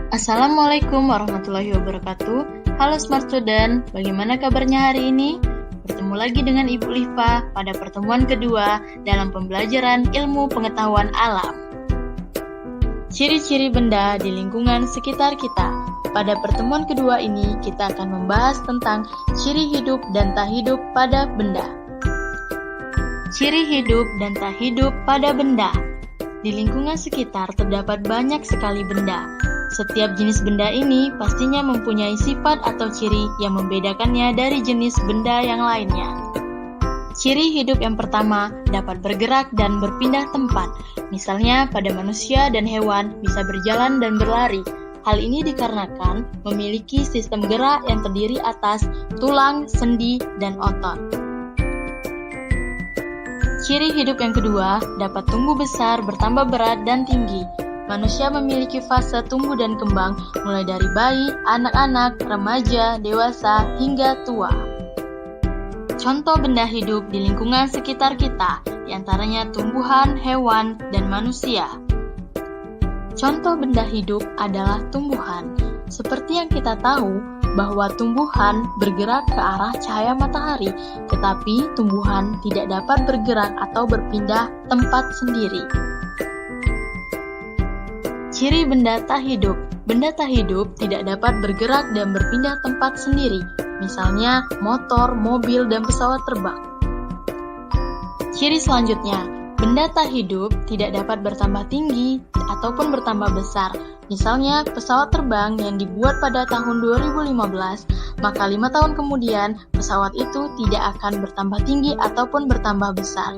Assalamualaikum warahmatullahi wabarakatuh. Halo Smart Student, bagaimana kabarnya hari ini? Bertemu lagi dengan Ibu Liva pada pertemuan kedua dalam pembelajaran ilmu pengetahuan alam. Ciri-ciri benda di lingkungan sekitar kita. Pada pertemuan kedua ini, kita akan membahas tentang ciri hidup dan tak hidup pada benda. Ciri hidup dan tak hidup pada benda. Di lingkungan sekitar terdapat banyak sekali benda. Setiap jenis benda ini pastinya mempunyai sifat atau ciri yang membedakannya dari jenis benda yang lainnya. Ciri hidup yang pertama dapat bergerak dan berpindah tempat. Misalnya pada manusia dan hewan bisa berjalan dan berlari. Hal ini dikarenakan memiliki sistem gerak yang terdiri atas tulang, sendi, dan otot. Ciri hidup yang kedua dapat tumbuh besar, bertambah berat, dan tinggi. Manusia memiliki fase tumbuh dan kembang mulai dari bayi, anak-anak, remaja, dewasa, hingga tua. Contoh benda hidup di lingkungan sekitar kita, diantaranya tumbuhan, hewan, dan manusia. Contoh benda hidup adalah tumbuhan. Seperti yang kita tahu, bahwa tumbuhan bergerak ke arah cahaya matahari, tetapi tumbuhan tidak dapat bergerak atau berpindah tempat sendiri. Ciri benda tak hidup. Benda tak hidup tidak dapat bergerak dan berpindah tempat sendiri, misalnya motor, mobil, dan pesawat terbang. Ciri selanjutnya, benda tak hidup tidak dapat bertambah tinggi ataupun bertambah besar. Misalnya pesawat terbang yang dibuat pada tahun 2015, maka 5 tahun kemudian pesawat itu tidak akan bertambah tinggi ataupun bertambah besar.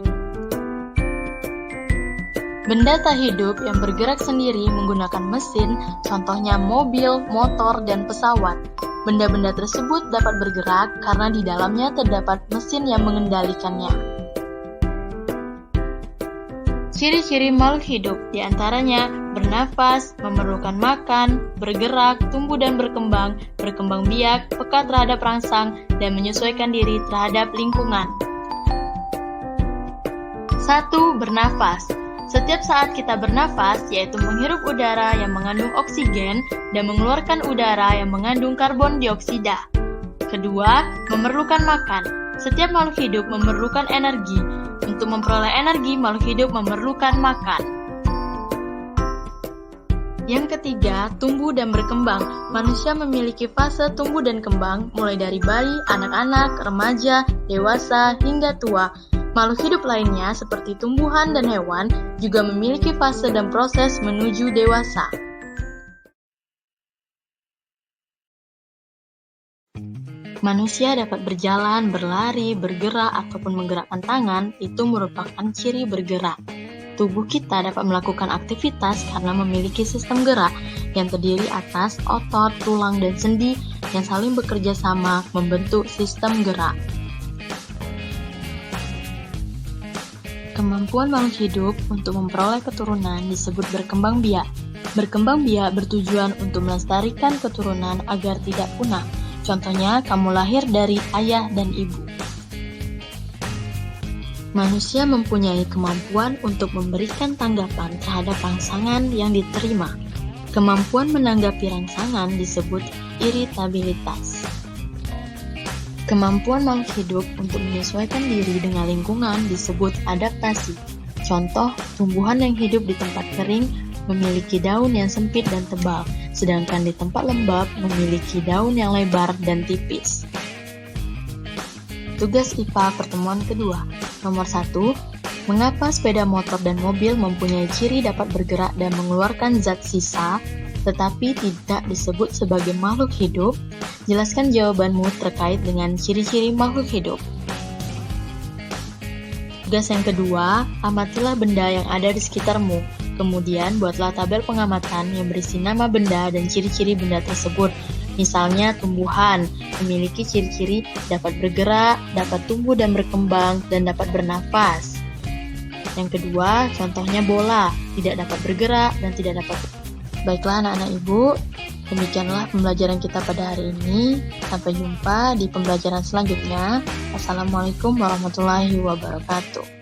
Benda tak hidup yang bergerak sendiri menggunakan mesin, contohnya mobil, motor, dan pesawat. Benda-benda tersebut dapat bergerak karena di dalamnya terdapat mesin yang mengendalikannya. Ciri-ciri makhluk hidup diantaranya bernafas, memerlukan makan, bergerak, tumbuh dan berkembang biak, peka terhadap rangsang, dan menyesuaikan diri terhadap lingkungan. 1. Bernafas. Setiap saat kita bernafas, yaitu menghirup udara yang mengandung oksigen dan mengeluarkan udara yang mengandung karbon dioksida. Kedua, memerlukan makan. Setiap makhluk hidup memerlukan energi. Untuk memperoleh energi, makhluk hidup memerlukan makan. Yang ketiga, tumbuh dan berkembang. Manusia memiliki fase tumbuh dan kembang, mulai dari bayi, anak-anak, remaja, dewasa, hingga tua. Makhluk hidup lainnya seperti tumbuhan dan hewan juga memiliki fase dan proses menuju dewasa. Manusia dapat berjalan, berlari, bergerak, ataupun menggerakkan tangan, itu merupakan ciri bergerak. Tubuh kita dapat melakukan aktivitas karena memiliki sistem gerak yang terdiri atas otot, tulang, dan sendi yang saling bekerja sama membentuk sistem gerak. Kemampuan makhluk hidup untuk memperoleh keturunan disebut berkembang biak. Berkembang biak bertujuan untuk melestarikan keturunan agar tidak punah. Contohnya, kamu lahir dari ayah dan ibu. Manusia mempunyai kemampuan untuk memberikan tanggapan terhadap rangsangan yang diterima. Kemampuan menanggapi rangsangan disebut iritabilitas. Kemampuan makhluk hidup untuk menyesuaikan diri dengan lingkungan disebut adaptasi. Contoh, tumbuhan yang hidup di tempat kering memiliki daun yang sempit dan tebal, sedangkan di tempat lembab memiliki daun yang lebar dan tipis. Tugas IPA pertemuan kedua. Nomor 1. Mengapa sepeda motor dan mobil mempunyai ciri dapat bergerak dan mengeluarkan zat sisa, tetapi tidak disebut sebagai makhluk hidup? Jelaskan jawabanmu terkait dengan ciri-ciri makhluk hidup. Tugas yang kedua, amatilah benda yang ada di sekitarmu. Kemudian, buatlah tabel pengamatan yang berisi nama benda dan ciri-ciri benda tersebut. Misalnya, tumbuhan memiliki ciri-ciri dapat bergerak, dapat tumbuh dan berkembang, dan dapat bernafas. Yang kedua, contohnya bola, tidak dapat bergerak dan tidak dapat. Baiklah anak-anak ibu, demikianlah pembelajaran kita pada hari ini. Sampai jumpa di pembelajaran selanjutnya. Wassalamualaikum warahmatullahi wabarakatuh.